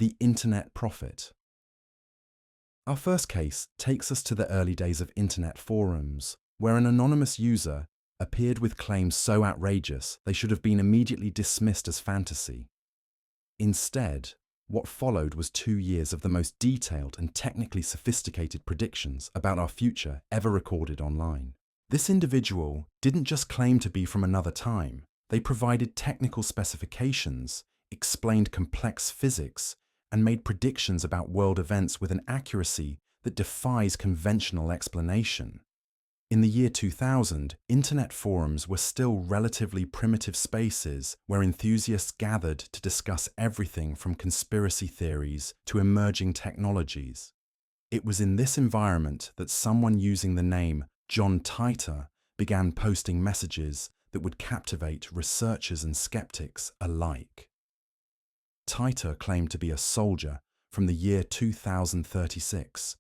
the Internet Prophet. Our first case takes us to the early days of Internet forums, where an anonymous user appeared with claims so outrageous they should have been immediately dismissed as fantasy. Instead, what followed was 2 years of the most detailed and technically sophisticated predictions about our future ever recorded online. This individual didn't just claim to be from another time. They provided technical specifications, explained complex physics, and made predictions about world events with an accuracy that defies conventional explanation. In the year 2000, internet forums were still relatively primitive spaces where enthusiasts gathered to discuss everything from conspiracy theories to emerging technologies. It was in this environment that someone using the name John Titor began posting messages that would captivate researchers and skeptics alike. Titor claimed to be a soldier from the year 2036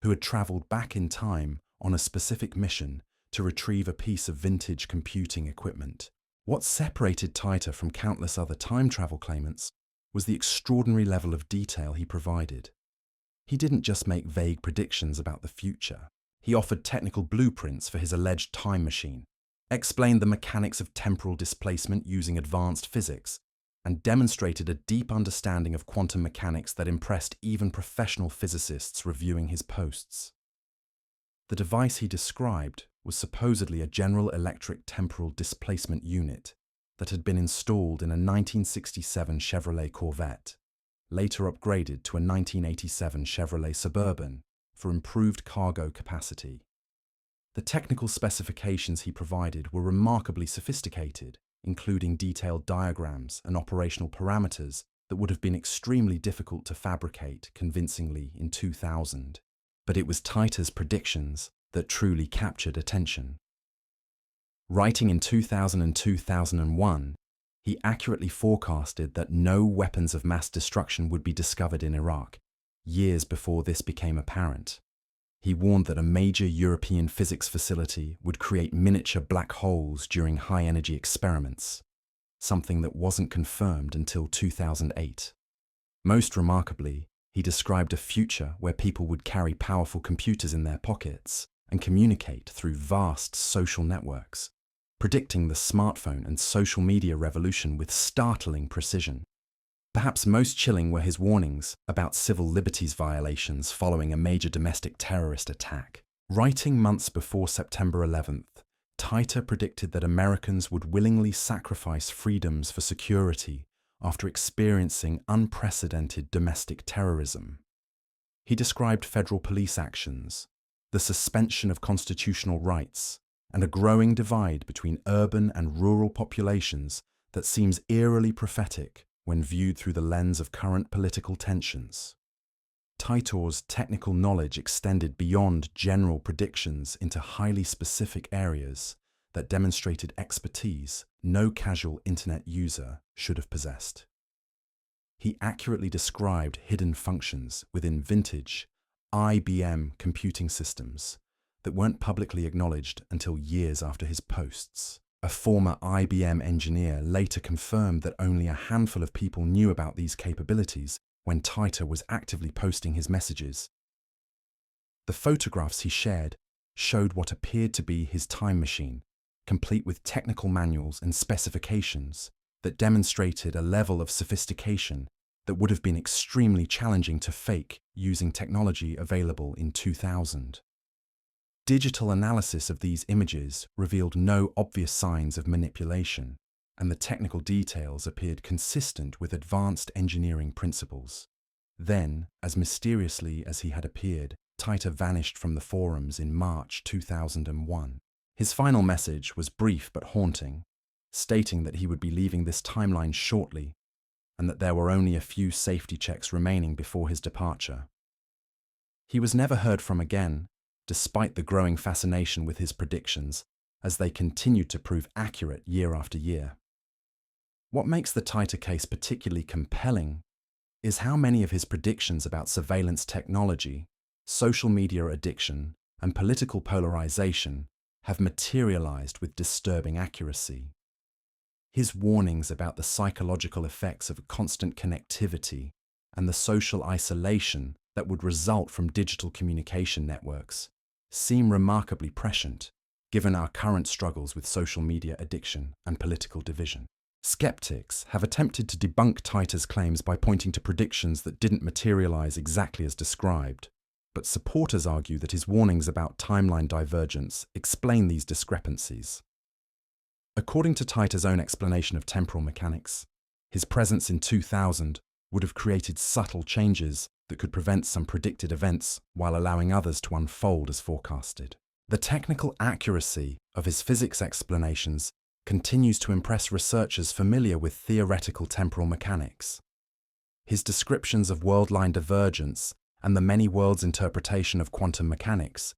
who had traveled back in time on a specific mission to retrieve a piece of vintage computing equipment. What separated Titor from countless other time travel claimants was the extraordinary level of detail he provided. He didn't just make vague predictions about the future. He offered technical blueprints for his alleged time machine, explained the mechanics of temporal displacement using advanced physics, and demonstrated a deep understanding of quantum mechanics that impressed even professional physicists reviewing his posts. The device he described was supposedly a General Electric temporal displacement unit that had been installed in a 1967 Chevrolet Corvette, later upgraded to a 1987 Chevrolet Suburban for improved cargo capacity. The technical specifications he provided were remarkably sophisticated, including detailed diagrams and operational parameters that would have been extremely difficult to fabricate convincingly in 2000. But it was Titor's predictions that truly captured attention. Writing in 2000 and 2001, he accurately forecasted that no weapons of mass destruction would be discovered in Iraq, years before this became apparent. He warned that a major European physics facility would create miniature black holes during high-energy experiments, something that wasn't confirmed until 2008. Most remarkably, he described a future where people would carry powerful computers in their pockets and communicate through vast social networks, predicting the smartphone and social media revolution with startling precision. Perhaps most chilling were his warnings about civil liberties violations following a major domestic terrorist attack. Writing months before September 11th, Titor predicted that Americans would willingly sacrifice freedoms for security after experiencing unprecedented domestic terrorism. He described federal police actions, the suspension of constitutional rights, and a growing divide between urban and rural populations that seems eerily prophetic when viewed through the lens of current political tensions. Titor's technical knowledge extended beyond general predictions into highly specific areas that demonstrated expertise no casual internet user should have possessed. He accurately described hidden functions within vintage IBM computing systems that weren't publicly acknowledged until years after his posts. A former IBM engineer later confirmed that only a handful of people knew about these capabilities when Titor was actively posting his messages. The photographs he shared showed what appeared to be his time machine, complete with technical manuals and specifications that demonstrated a level of sophistication that would have been extremely challenging to fake using technology available in 2000. Digital analysis of these images revealed no obvious signs of manipulation, and the technical details appeared consistent with advanced engineering principles. Then, as mysteriously as he had appeared, Titor vanished from the forums in March 2001. His final message was brief but haunting, stating that he would be leaving this timeline shortly and that there were only a few safety checks remaining before his departure. He was never heard from again, despite the growing fascination with his predictions as they continued to prove accurate year after year. What makes the Titor case particularly compelling is how many of his predictions about surveillance technology, social media addiction, and political polarization have materialized with disturbing accuracy. His warnings about the psychological effects of constant connectivity and the social isolation that would result from digital communication networks seem remarkably prescient, given our current struggles with social media addiction and political division. Skeptics have attempted to debunk Titer's claims by pointing to predictions that didn't materialize exactly as described, but supporters argue that his warnings about timeline divergence explain these discrepancies. According to Titer's own explanation of temporal mechanics, his presence in 2000 would have created subtle changes that could prevent some predicted events while allowing others to unfold as forecasted. The technical accuracy of his physics explanations continues to impress researchers familiar with theoretical temporal mechanics. His descriptions of world-line divergence and the many worlds interpretation of quantum mechanics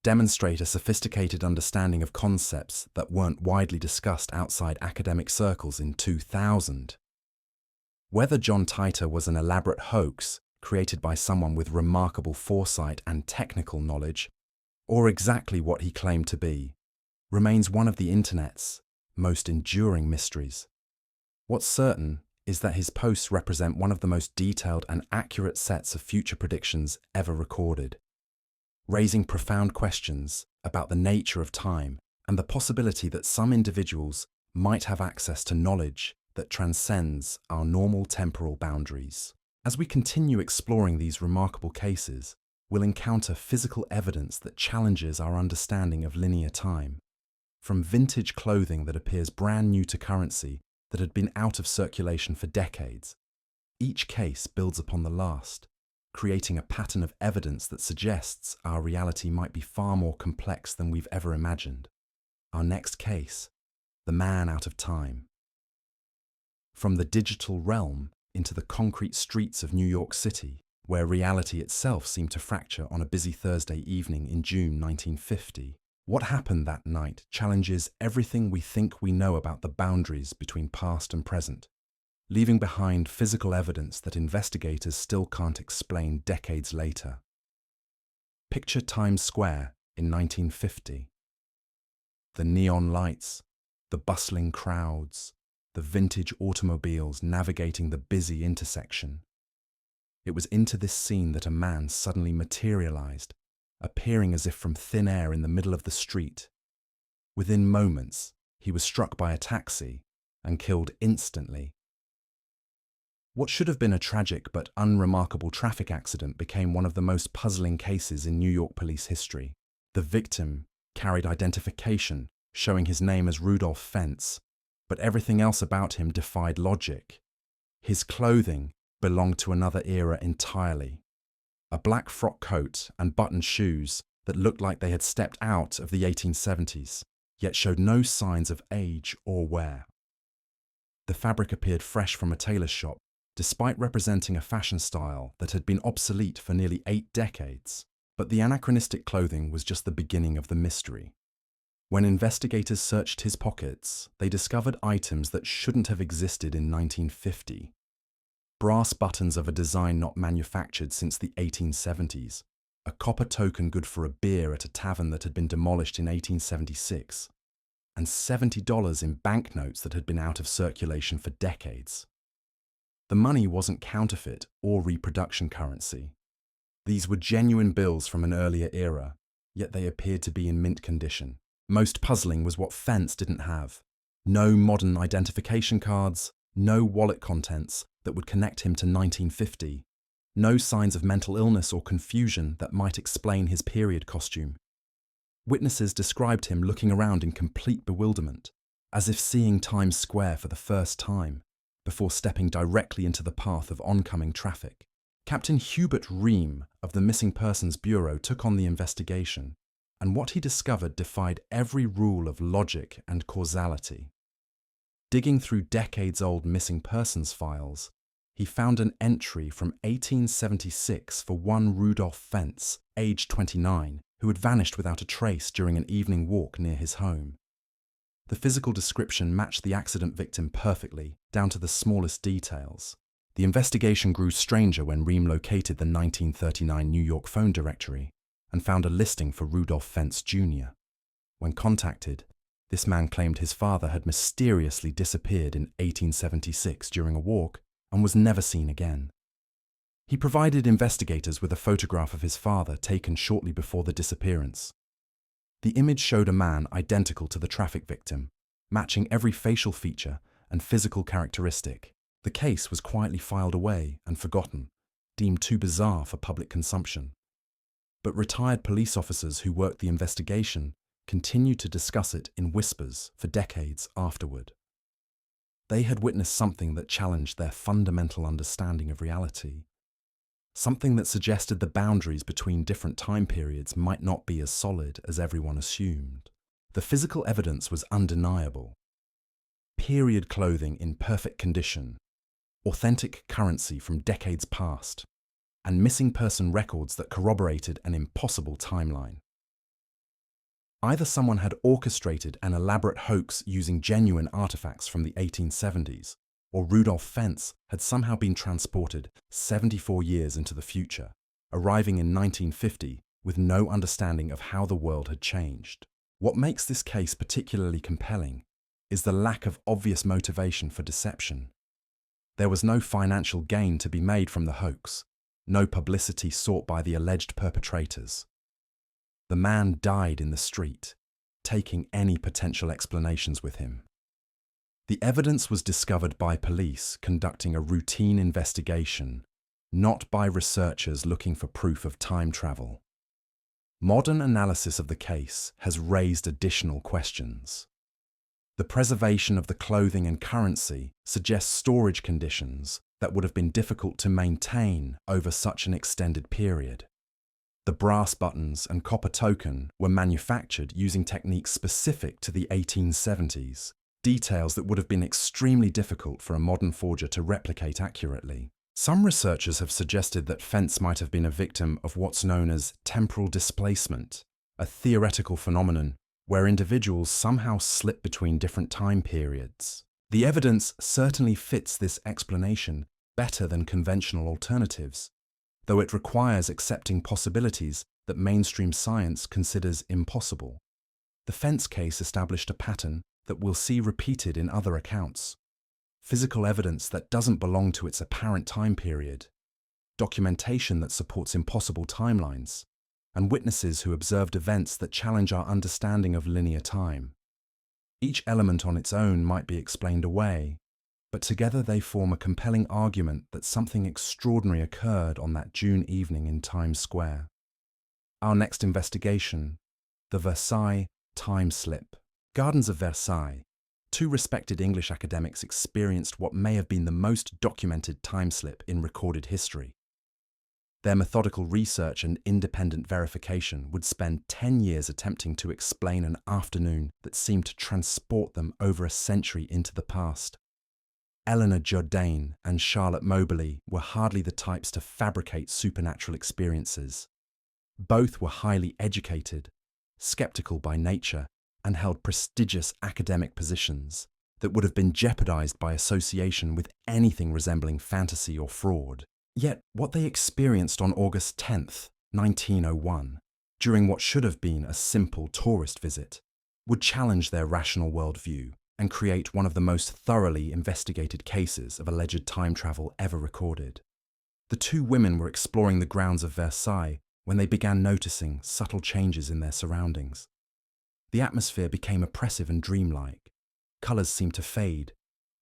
demonstrate a sophisticated understanding of concepts that weren't widely discussed outside academic circles in 2000. Whether John Titor was an elaborate hoax created by someone with remarkable foresight and technical knowledge, or exactly what he claimed to be, remains one of the internet's most enduring mysteries. What's certain is that his posts represent one of the most detailed and accurate sets of future predictions ever recorded, raising profound questions about the nature of time and the possibility that some individuals might have access to knowledge that transcends our normal temporal boundaries. As we continue exploring these remarkable cases, we'll encounter physical evidence that challenges our understanding of linear time. From vintage clothing that appears brand new to currency that had been out of circulation for decades, each case builds upon the last, creating a pattern of evidence that suggests our reality might be far more complex than we've ever imagined. Our next case, the man out of time. From the digital realm into the concrete streets of New York City, where reality itself seemed to fracture on a busy Thursday evening in June 1950, what happened that night challenges everything we think we know about the boundaries between past and present, leaving behind physical evidence that investigators still can't explain decades later. Picture Times Square in 1950. The neon lights, the bustling crowds, the vintage automobiles navigating the busy intersection. It was into this scene that a man suddenly materialized, appearing as if from thin air in the middle of the street. Within moments, he was struck by a taxi and killed instantly. What should have been a tragic but unremarkable traffic accident became one of the most puzzling cases in New York police history. The victim carried identification, showing his name as Rudolph Fentz, but everything else about him defied logic. His clothing belonged to another era entirely. A black frock coat and buttoned shoes that looked like they had stepped out of the 1870s, yet showed no signs of age or wear. The fabric appeared fresh from a tailor's shop, despite representing a fashion style that had been obsolete for nearly 8 decades. But the anachronistic clothing was just the beginning of the mystery. When investigators searched his pockets, they discovered items that shouldn't have existed in 1950. Brass buttons of a design not manufactured since the 1870s, a copper token good for a beer at a tavern that had been demolished in 1876, and $70 in banknotes that had been out of circulation for decades. The money wasn't counterfeit or reproduction currency. These were genuine bills from an earlier era, yet they appeared to be in mint condition. Most puzzling was what Fentz didn't have. No modern identification cards, no wallet contents that would connect him to 1950, no signs of mental illness or confusion that might explain his period costume. Witnesses described him looking around in complete bewilderment, as if seeing Times Square for the first time, before stepping directly into the path of oncoming traffic. Captain Hubert Ream of the Missing Persons Bureau took on the investigation, and what he discovered defied every rule of logic and causality. Digging through decades-old missing persons files, he found an entry from 1876 for one Rudolph Fentz, aged 29, who had vanished without a trace during an evening walk near his home. The physical description matched the accident victim perfectly, down to the smallest details. The investigation grew stranger when Ream located the 1939 New York phone directory and found a listing for Rudolph Fentz Jr. When contacted, this man claimed his father had mysteriously disappeared in 1876 during a walk and was never seen again. He provided investigators with a photograph of his father taken shortly before the disappearance. The image showed a man identical to the traffic victim, matching every facial feature and physical characteristic. The case was quietly filed away and forgotten, deemed too bizarre for public consumption. But retired police officers who worked the investigation continued to discuss it in whispers for decades afterward. They had witnessed something that challenged their fundamental understanding of reality, something that suggested the boundaries between different time periods might not be as solid as everyone assumed. The physical evidence was undeniable. Period clothing in perfect condition, authentic currency from decades past, and missing person records that corroborated an impossible timeline. Either someone had orchestrated an elaborate hoax using genuine artifacts from the 1870s, or Rudolph Fentz had somehow been transported 74 years into the future, arriving in 1950 with no understanding of how the world had changed. What makes this case particularly compelling is the lack of obvious motivation for deception. There was no financial gain to be made from the hoax, no publicity sought by the alleged perpetrators. The man died in the street, taking any potential explanations with him. The evidence was discovered by police conducting a routine investigation, not by researchers looking for proof of time travel. Modern analysis of the case has raised additional questions. The preservation of the clothing and currency suggests storage conditions that would have been difficult to maintain over such an extended period. The brass buttons and copper token were manufactured using techniques specific to the 1870s, details that would have been extremely difficult for a modern forger to replicate accurately. Some researchers have suggested that Fentz might have been a victim of what's known as temporal displacement, a theoretical phenomenon where individuals somehow slip between different time periods. The evidence certainly fits this explanation better than conventional alternatives, though it requires accepting possibilities that mainstream science considers impossible. The Fentz case established a pattern that we'll see repeated in other accounts. Physical evidence that doesn't belong to its apparent time period, documentation that supports impossible timelines, and witnesses who observed events that challenge our understanding of linear time. Each element on its own might be explained away, but together they form a compelling argument that something extraordinary occurred on that June evening in Times Square. Our next investigation, the Versailles time slip. Gardens of Versailles. Two respected English academics experienced what may have been the most documented time slip in recorded history. Their methodical research and independent verification would spend 10 years attempting to explain an afternoon that seemed to transport them over a century into the past. Eleanor Jourdain and Charlotte Moberly were hardly the types to fabricate supernatural experiences. Both were highly educated, skeptical by nature, and held prestigious academic positions that would have been jeopardized by association with anything resembling fantasy or fraud. Yet what they experienced on August 10th, 1901, during what should have been a simple tourist visit, would challenge their rational worldview and create one of the most thoroughly investigated cases of alleged time travel ever recorded. The two women were exploring the grounds of Versailles when they began noticing subtle changes in their surroundings. The atmosphere became oppressive and dreamlike. Colours seemed to fade,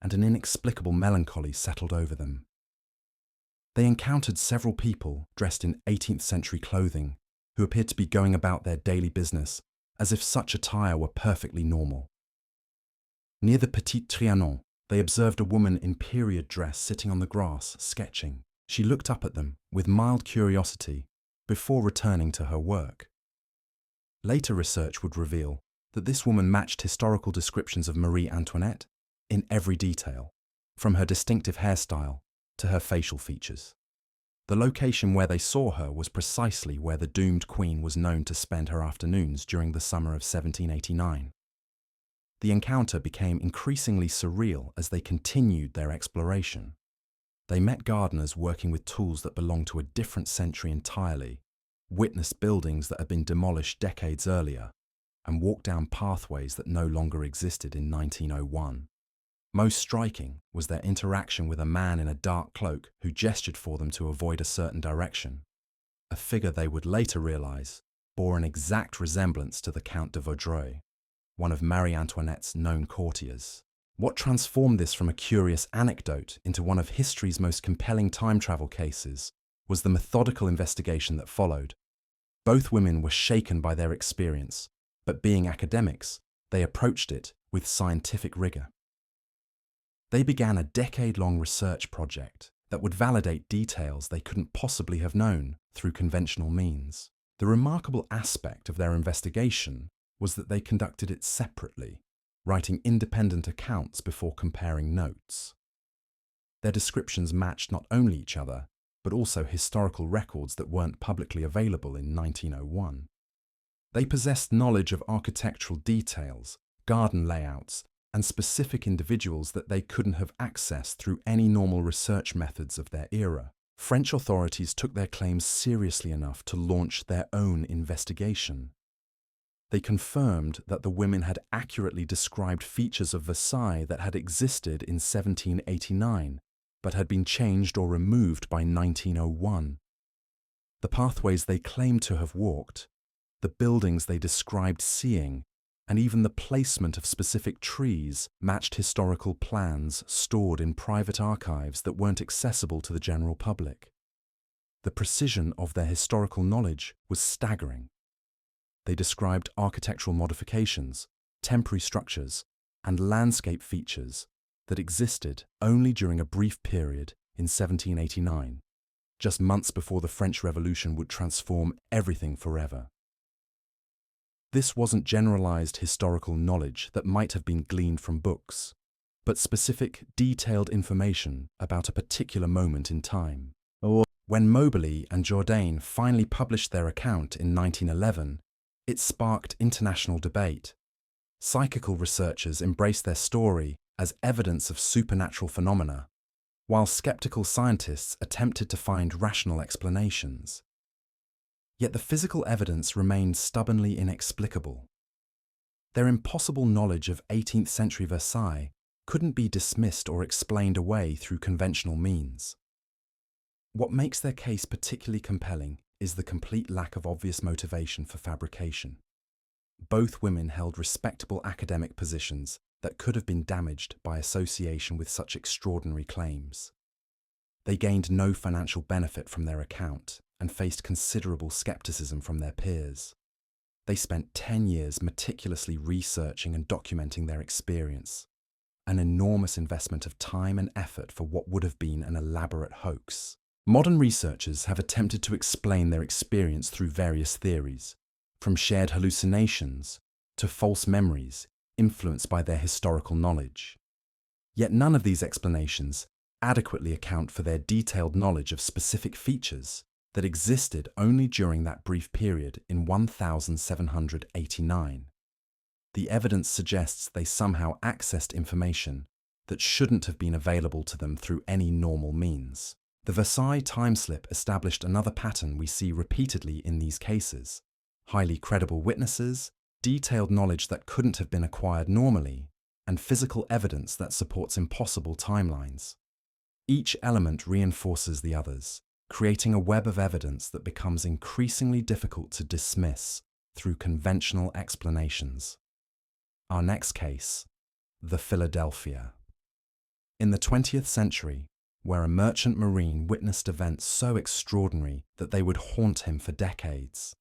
and an inexplicable melancholy settled over them. They encountered several people dressed in 18th century clothing who appeared to be going about their daily business as if such attire were perfectly normal. Near the Petit Trianon, they observed a woman in period dress sitting on the grass, sketching. She looked up at them with mild curiosity before returning to her work. Later research would reveal that this woman matched historical descriptions of Marie Antoinette in every detail, from her distinctive hairstyle to her facial features. The location where they saw her was precisely where the doomed queen was known to spend her afternoons during the summer of 1789. The encounter became increasingly surreal as they continued their exploration. They met gardeners working with tools that belonged to a different century entirely, witnessed buildings that had been demolished decades earlier, and walked down pathways that no longer existed in 1901. Most striking was their interaction with a man in a dark cloak who gestured for them to avoid a certain direction, a figure they would later realize bore an exact resemblance to the Count de Vaudreuil, one of Marie Antoinette's known courtiers. What transformed this from a curious anecdote into one of history's most compelling time travel cases was the methodical investigation that followed. Both women were shaken by their experience, but being academics, they approached it with scientific rigor. They began a decade-long research project that would validate details they couldn't possibly have known through conventional means. The remarkable aspect of their investigation was that they conducted it separately, writing independent accounts before comparing notes. Their descriptions matched not only each other, but also historical records that weren't publicly available in 1901. They possessed knowledge of architectural details, garden layouts, and specific individuals that they couldn't have accessed through any normal research methods of their era. French authorities took their claims seriously enough to launch their own investigation. They confirmed that the women had accurately described features of Versailles that had existed in 1789, but had been changed or removed by 1901. The pathways they claimed to have walked, the buildings they described seeing, and even the placement of specific trees matched historical plans stored in private archives that weren't accessible to the general public. The precision of their historical knowledge was staggering. They described architectural modifications, temporary structures, and landscape features that existed only during a brief period in 1789, just months before the French Revolution would transform everything forever. This wasn't generalized historical knowledge that might have been gleaned from books, but specific, detailed information about a particular moment in time. When Moberly and Jourdain finally published their account in 1911, it sparked international debate. Psychical researchers embraced their story as evidence of supernatural phenomena, while skeptical scientists attempted to find rational explanations. Yet the physical evidence remained stubbornly inexplicable. Their impossible knowledge of 18th century Versailles couldn't be dismissed or explained away through conventional means. What makes their case particularly compelling is the complete lack of obvious motivation for fabrication. Both women held respectable academic positions that could have been damaged by association with such extraordinary claims. They gained no financial benefit from their account and faced considerable skepticism from their peers. They spent 10 years meticulously researching and documenting their experience, an enormous investment of time and effort for what would have been an elaborate hoax. Modern researchers have attempted to explain their experience through various theories, from shared hallucinations to false memories influenced by their historical knowledge. Yet none of these explanations adequately account for their detailed knowledge of specific features that existed only during that brief period in 1789. The evidence suggests they somehow accessed information that shouldn't have been available to them through any normal means. The Versailles timeslip established another pattern we see repeatedly in these cases: highly credible witnesses, detailed knowledge that couldn't have been acquired normally, and physical evidence that supports impossible timelines. Each element reinforces the others, creating a web of evidence that becomes increasingly difficult to dismiss through conventional explanations. Our next case, the Philadelphia. In the 20th century, where a merchant marine witnessed events so extraordinary that they would haunt him for decades.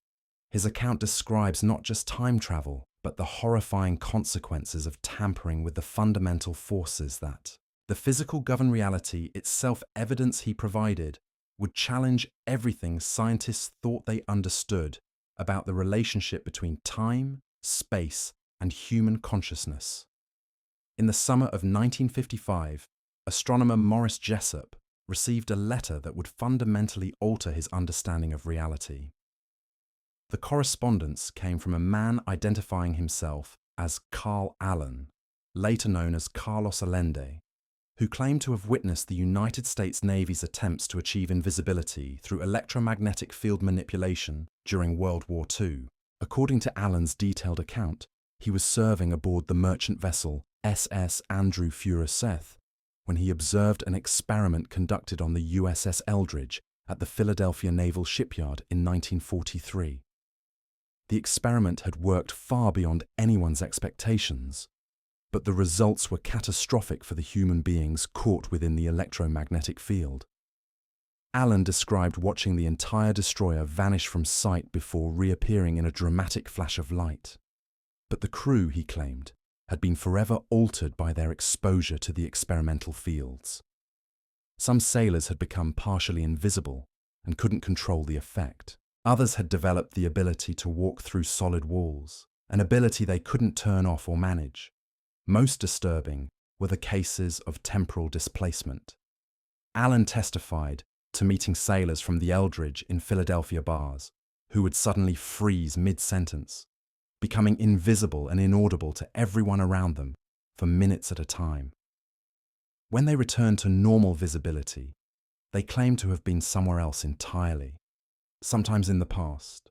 His account describes not just time travel, but the horrifying consequences of tampering with the fundamental forces that the physical govern reality itself. Evidence he provided would challenge everything scientists thought they understood about the relationship between time, space, and human consciousness. In the summer of 1955, astronomer Morris Jessup received a letter that would fundamentally alter his understanding of reality. The correspondence came from a man identifying himself as Carl Allen, later known as Carlos Allende, who claimed to have witnessed the United States Navy's attempts to achieve invisibility through electromagnetic field manipulation during World War II. According to Allen's detailed account, he was serving aboard the merchant vessel SS Andrew Furuseth when he observed an experiment conducted on the USS Eldridge at the Philadelphia Naval Shipyard in 1943. The experiment had worked far beyond anyone's expectations, but the results were catastrophic for the human beings caught within the electromagnetic field. Allen described watching the entire destroyer vanish from sight before reappearing in a dramatic flash of light. But the crew, he claimed, had been forever altered by their exposure to the experimental fields. Some sailors had become partially invisible and couldn't control the effect. Others had developed the ability to walk through solid walls, an ability they couldn't turn off or manage. Most disturbing were the cases of temporal displacement. Allen testified to meeting sailors from the Eldridge in Philadelphia bars who would suddenly freeze mid-sentence, becoming invisible and inaudible to everyone around them for minutes at a time. When they returned to normal visibility, they claimed to have been somewhere else entirely, sometimes in the past,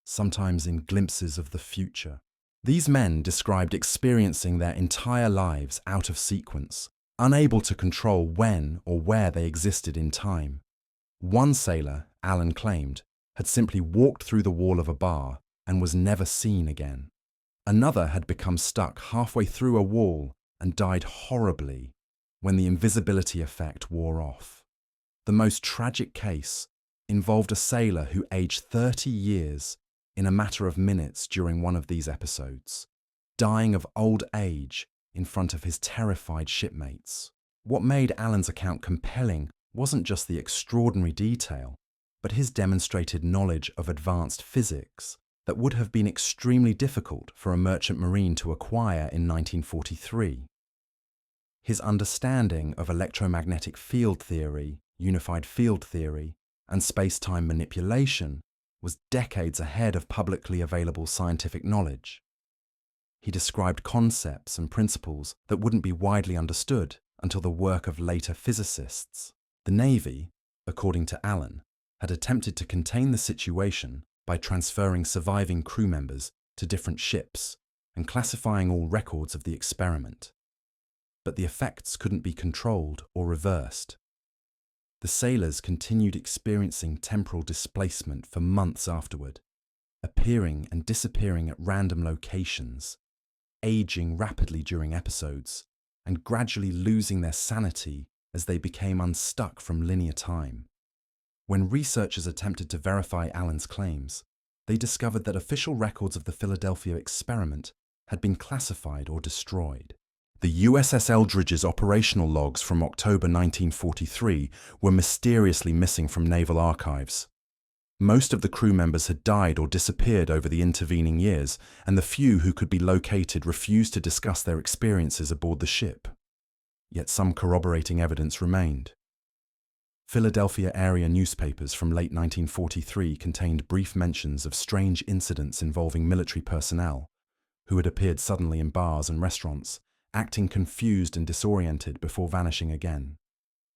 sometimes in glimpses of the future. These men described experiencing their entire lives out of sequence, unable to control when or where they existed in time. One sailor, Allen claimed, had simply walked through the wall of a bar and was never seen again. Another had become stuck halfway through a wall and died horribly when the invisibility effect wore off. The most tragic case involved a sailor who aged 30 years in a matter of minutes during one of these episodes, dying of old age in front of his terrified shipmates. What made Allen's account compelling wasn't just the extraordinary detail, but his demonstrated knowledge of advanced physics that would have been extremely difficult for a merchant marine to acquire in 1943. His understanding of electromagnetic field theory, unified field theory, and space-time manipulation was decades ahead of publicly available scientific knowledge. He described concepts and principles that wouldn't be widely understood until the work of later physicists. The Navy, according to Allen, had attempted to contain the situation by transferring surviving crew members to different ships and classifying all records of the experiment. But the effects couldn't be controlled or reversed. The sailors continued experiencing temporal displacement for months afterward, appearing and disappearing at random locations, aging rapidly during episodes, and gradually losing their sanity as they became unstuck from linear time. When researchers attempted to verify Allen's claims, they discovered that official records of the Philadelphia experiment had been classified or destroyed. The USS Eldridge's operational logs from October 1943 were mysteriously missing from naval archives. Most of the crew members had died or disappeared over the intervening years, and the few who could be located refused to discuss their experiences aboard the ship. Yet some corroborating evidence remained. Philadelphia area newspapers from late 1943 contained brief mentions of strange incidents involving military personnel who had appeared suddenly in bars and restaurants, acting confused and disoriented before vanishing again.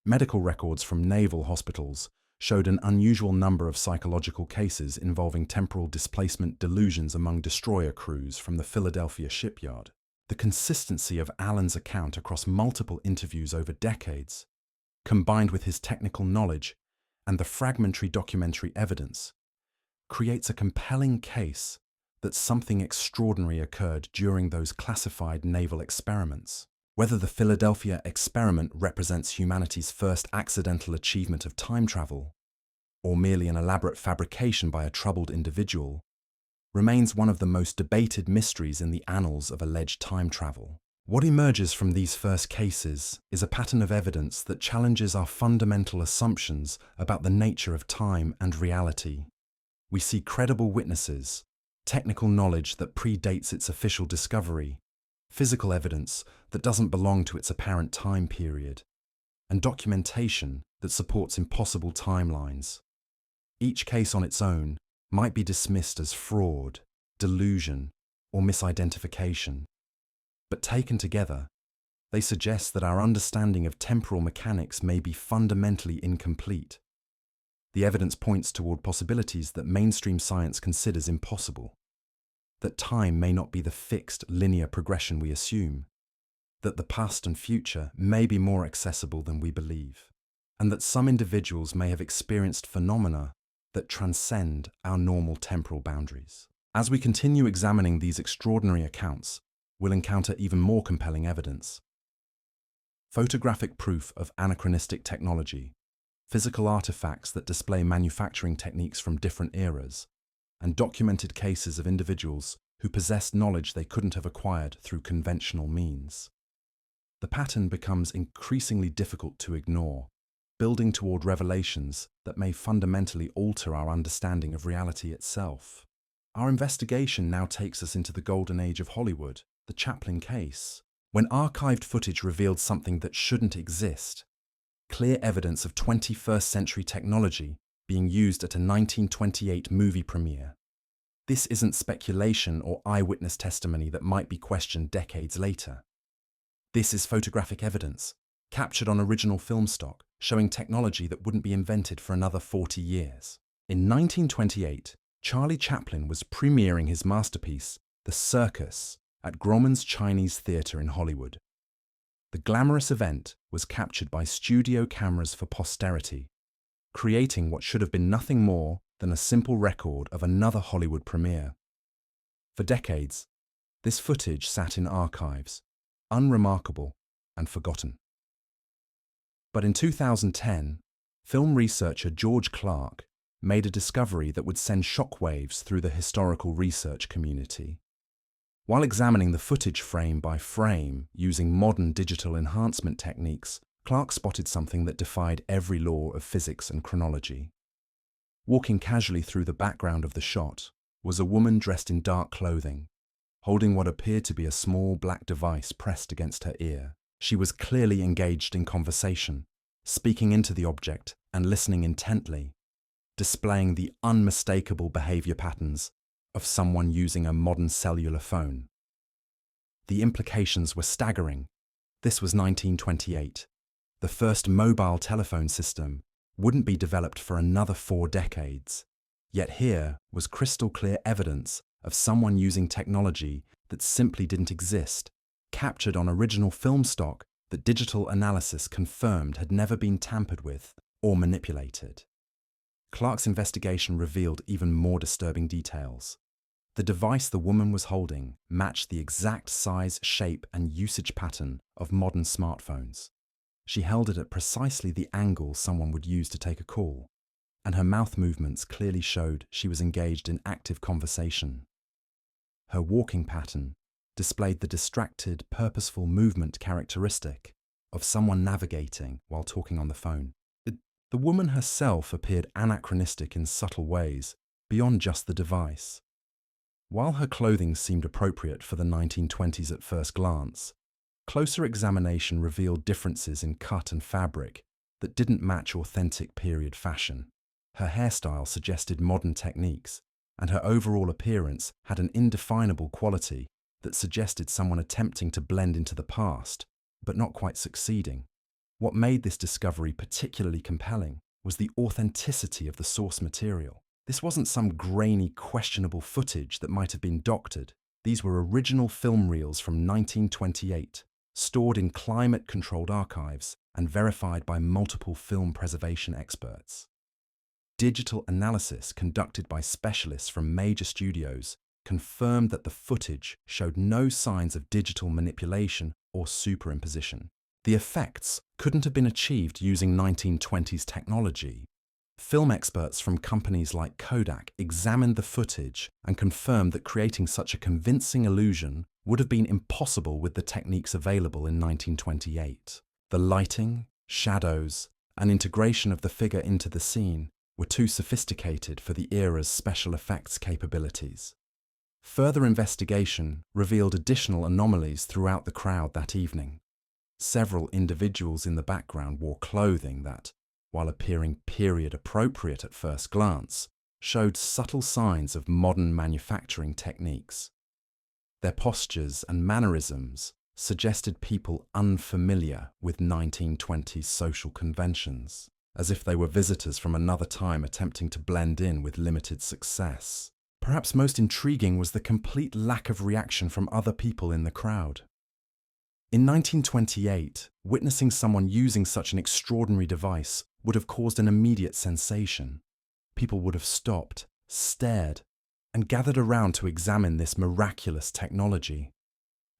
Medical records from naval hospitals showed an unusual number of psychological cases involving temporal displacement delusions among destroyer crews from the Philadelphia shipyard. The consistency of Allen's account across multiple interviews over decades, combined with his technical knowledge and the fragmentary documentary evidence, creates a compelling case that something extraordinary occurred during those classified naval experiments. Whether the Philadelphia experiment represents humanity's first accidental achievement of time travel, or merely an elaborate fabrication by a troubled individual, remains one of the most debated mysteries in the annals of alleged time travel. What emerges from these first cases is a pattern of evidence that challenges our fundamental assumptions about the nature of time and reality. We see credible witnesses, technical knowledge that predates its official discovery, physical evidence that doesn't belong to its apparent time period, and documentation that supports impossible timelines. Each case on its own might be dismissed as fraud, delusion, or misidentification. But taken together, they suggest that our understanding of temporal mechanics may be fundamentally incomplete. The evidence points toward possibilities that mainstream science considers impossible, that time may not be the fixed linear progression we assume, that the past and future may be more accessible than we believe, and that some individuals may have experienced phenomena that transcend our normal temporal boundaries. As we continue examining these extraordinary accounts, we'll encounter even more compelling evidence. Photographic proof of anachronistic technology, physical artifacts that display manufacturing techniques from different eras, and documented cases of individuals who possessed knowledge they couldn't have acquired through conventional means. The pattern becomes increasingly difficult to ignore, building toward revelations that may fundamentally alter our understanding of reality itself. Our investigation now takes us into the golden age of Hollywood, the Chaplin case, when archived footage revealed something that shouldn't exist, clear evidence of 21st century technology being used at a 1928 movie premiere. This isn't speculation or eyewitness testimony that might be questioned decades later. This is photographic evidence, captured on original film stock, showing technology that wouldn't be invented for another 40 years. In 1928, Charlie Chaplin was premiering his masterpiece, The Circus, at Grauman's Chinese Theatre in Hollywood. The glamorous event was captured by studio cameras for posterity, creating what should have been nothing more than a simple record of another Hollywood premiere. For decades, this footage sat in archives, unremarkable and forgotten. But in 2010, film researcher George Clark made a discovery that would send shockwaves through the historical research community. While examining the footage frame by frame using modern digital enhancement techniques, Clark spotted something that defied every law of physics and chronology. Walking casually through the background of the shot was a woman dressed in dark clothing, holding what appeared to be a small black device pressed against her ear. She was clearly engaged in conversation, speaking into the object and listening intently, displaying the unmistakable behavior patterns of someone using a modern cellular phone. The implications were staggering. This was 1928. The first mobile telephone system wouldn't be developed for another 4 decades. Yet here was crystal clear evidence of someone using technology that simply didn't exist, captured on original film stock that digital analysis confirmed had never been tampered with or manipulated. Clark's investigation revealed even more disturbing details. The device the woman was holding matched the exact size, shape, and usage pattern of modern smartphones. She held it at precisely the angle someone would use to take a call, and her mouth movements clearly showed she was engaged in active conversation. Her walking pattern displayed the distracted, purposeful movement characteristic of someone navigating while talking on the phone. The woman herself appeared anachronistic in subtle ways, beyond just the device. While her clothing seemed appropriate for the 1920s at first glance, closer examination revealed differences in cut and fabric that didn't match authentic period fashion. Her hairstyle suggested modern techniques, and her overall appearance had an indefinable quality that suggested someone attempting to blend into the past, but not quite succeeding. What made this discovery particularly compelling was the authenticity of the source material. This wasn't some grainy, questionable footage that might have been doctored. These were original film reels from 1928, stored in climate-controlled archives and verified by multiple film preservation experts. Digital analysis conducted by specialists from major studios confirmed that the footage showed no signs of digital manipulation or superimposition. The effects couldn't have been achieved using 1920s technology. Film experts from companies like Kodak examined the footage and confirmed that creating such a convincing illusion would have been impossible with the techniques available in 1928. The lighting, shadows, and integration of the figure into the scene were too sophisticated for the era's special effects capabilities. Further investigation revealed additional anomalies throughout the crowd that evening. Several individuals in the background wore clothing that, while appearing period-appropriate at first glance, showed subtle signs of modern manufacturing techniques. Their postures and mannerisms suggested people unfamiliar with 1920s social conventions, as if they were visitors from another time attempting to blend in with limited success. Perhaps most intriguing was the complete lack of reaction from other people in the crowd. In 1928, witnessing someone using such an extraordinary device would have caused an immediate sensation. People would have stopped, stared, and gathered around to examine this miraculous technology.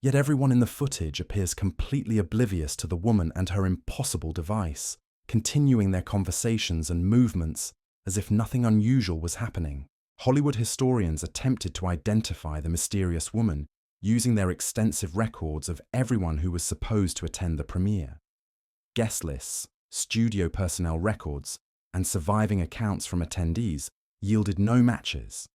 Yet everyone in the footage appears completely oblivious to the woman and her impossible device, continuing their conversations and movements as if nothing unusual was happening. Hollywood historians attempted to identify the mysterious woman using their extensive records of everyone who was supposed to attend the premiere. Guest lists, studio personnel records, and surviving accounts from attendees yielded no matches.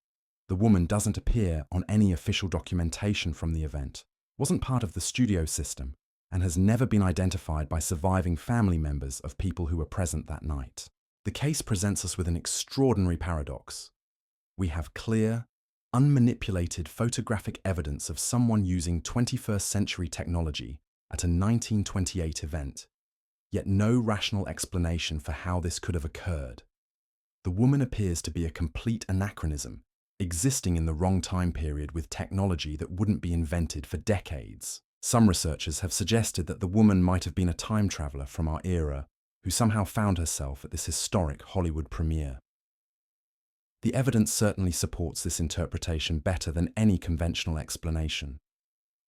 The woman doesn't appear on any official documentation from the event, wasn't part of the studio system, and has never been identified by surviving family members of people who were present that night. The case presents us with an extraordinary paradox. We have clear, unmanipulated photographic evidence of someone using 21st century technology at a 1928 event, yet no rational explanation for how this could have occurred. The woman appears to be a complete anachronism, existing in the wrong time period with technology that wouldn't be invented for decades. Some researchers have suggested that the woman might have been a time traveler from our era who somehow found herself at this historic Hollywood premiere. The evidence certainly supports this interpretation better than any conventional explanation.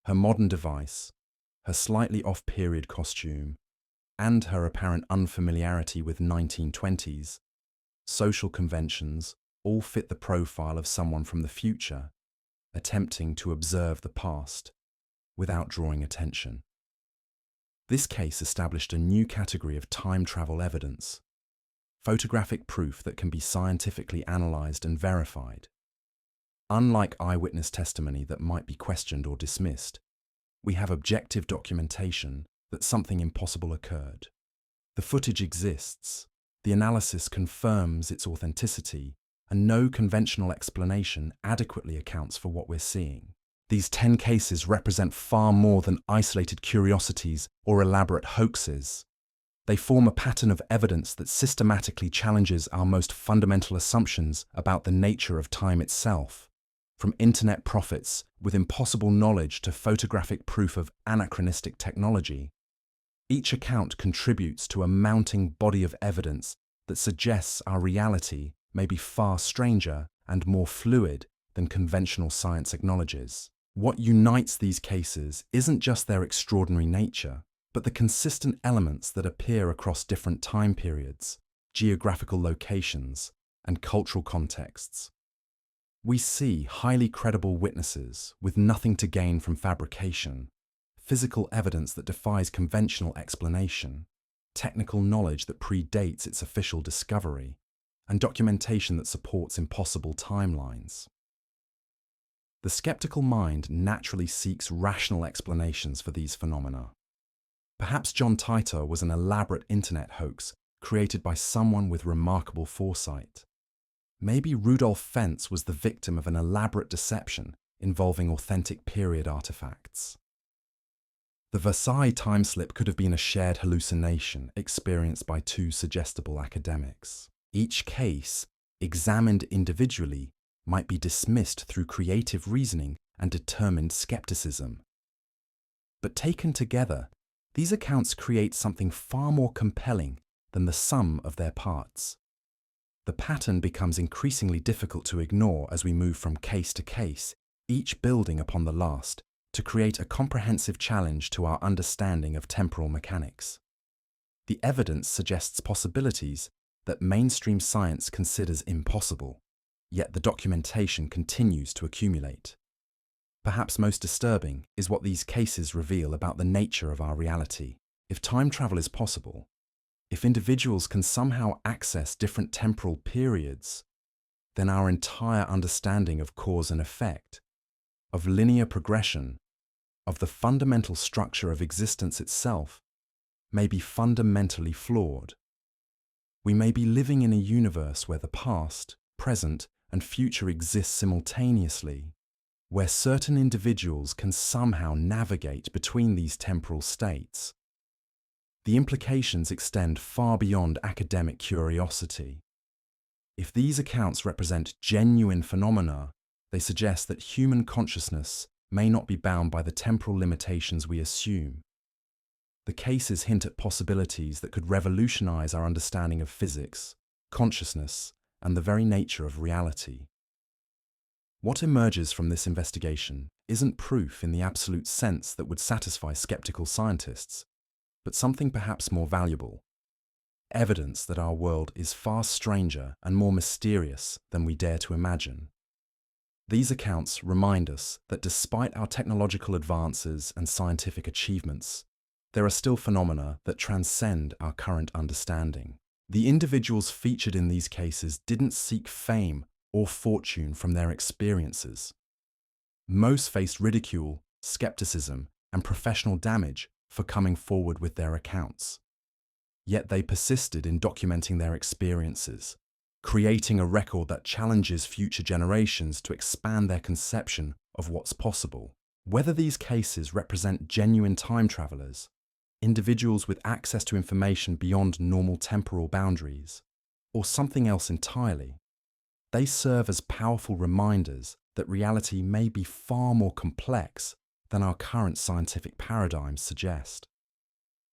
Her modern device, her slightly off-period costume, and her apparent unfamiliarity with 1920s social conventions all fit the profile of someone from the future, attempting to observe the past without drawing attention. This case established a new category of time travel evidence, photographic proof that can be scientifically analyzed and verified. Unlike eyewitness testimony that might be questioned or dismissed, we have objective documentation that something impossible occurred. The footage exists, the analysis confirms its authenticity, and no conventional explanation adequately accounts for what we're seeing. These 10 cases represent far more than isolated curiosities or elaborate hoaxes. They form a pattern of evidence that systematically challenges our most fundamental assumptions about the nature of time itself, from internet prophets with impossible knowledge to photographic proof of anachronistic technology. Each account contributes to a mounting body of evidence that suggests our reality may be far stranger and more fluid than conventional science acknowledges. What unites these cases isn't just their extraordinary nature, but the consistent elements that appear across different time periods, geographical locations, and cultural contexts. We see highly credible witnesses with nothing to gain from fabrication, physical evidence that defies conventional explanation, technical knowledge that predates its official discovery, and documentation that supports impossible timelines. The skeptical mind naturally seeks rational explanations for these phenomena. Perhaps John Titor was an elaborate internet hoax created by someone with remarkable foresight. Maybe Rudolf Fentz was the victim of an elaborate deception involving authentic period artifacts. The Versailles timeslip could have been a shared hallucination experienced by two suggestible academics. Each case, examined individually, might be dismissed through creative reasoning and determined skepticism. But taken together, these accounts create something far more compelling than the sum of their parts. The pattern becomes increasingly difficult to ignore as we move from case to case, each building upon the last, to create a comprehensive challenge to our understanding of temporal mechanics. The evidence suggests possibilities that mainstream science considers impossible, yet the documentation continues to accumulate. Perhaps most disturbing is what these cases reveal about the nature of our reality. If time travel is possible, if individuals can somehow access different temporal periods, then our entire understanding of cause and effect, of linear progression, of the fundamental structure of existence itself, may be fundamentally flawed. We may be living in a universe where the past, present, and future exist simultaneously, where certain individuals can somehow navigate between these temporal states. The implications extend far beyond academic curiosity. If these accounts represent genuine phenomena, they suggest that human consciousness may not be bound by the temporal limitations we assume. The cases hint at possibilities that could revolutionize our understanding of physics, consciousness, and the very nature of reality. What emerges from this investigation isn't proof in the absolute sense that would satisfy skeptical scientists, but something perhaps more valuable: evidence that our world is far stranger and more mysterious than we dare to imagine. These accounts remind us that despite our technological advances and scientific achievements, there are still phenomena that transcend our current understanding. The individuals featured in these cases didn't seek fame or fortune from their experiences. Most faced ridicule, skepticism, and professional damage for coming forward with their accounts. Yet they persisted in documenting their experiences, creating a record that challenges future generations to expand their conception of what's possible. Whether these cases represent genuine time travelers, individuals with access to information beyond normal temporal boundaries, or something else entirely, they serve as powerful reminders that reality may be far more complex than our current scientific paradigms suggest.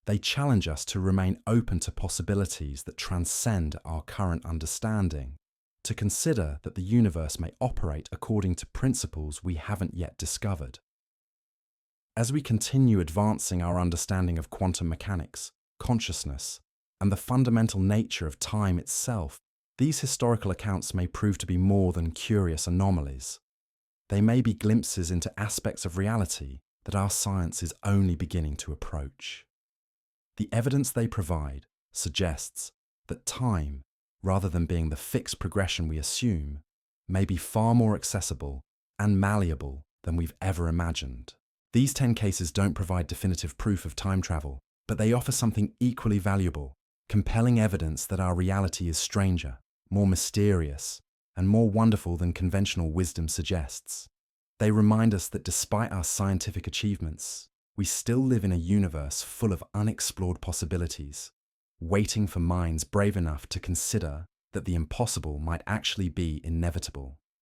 They challenge us to remain open to possibilities that transcend our current understanding, to consider that the universe may operate according to principles we haven't yet discovered. As we continue advancing our understanding of quantum mechanics, consciousness, and the fundamental nature of time itself, these historical accounts may prove to be more than curious anomalies. They may be glimpses into aspects of reality that our science is only beginning to approach. The evidence they provide suggests that time, rather than being the fixed progression we assume, may be far more accessible and malleable than we've ever imagined. These 10 cases don't provide definitive proof of time travel, but they offer something equally valuable: compelling evidence that our reality is stranger, more mysterious, and more wonderful than conventional wisdom suggests. They remind us that despite our scientific achievements, we still live in a universe full of unexplored possibilities, waiting for minds brave enough to consider that the impossible might actually be inevitable.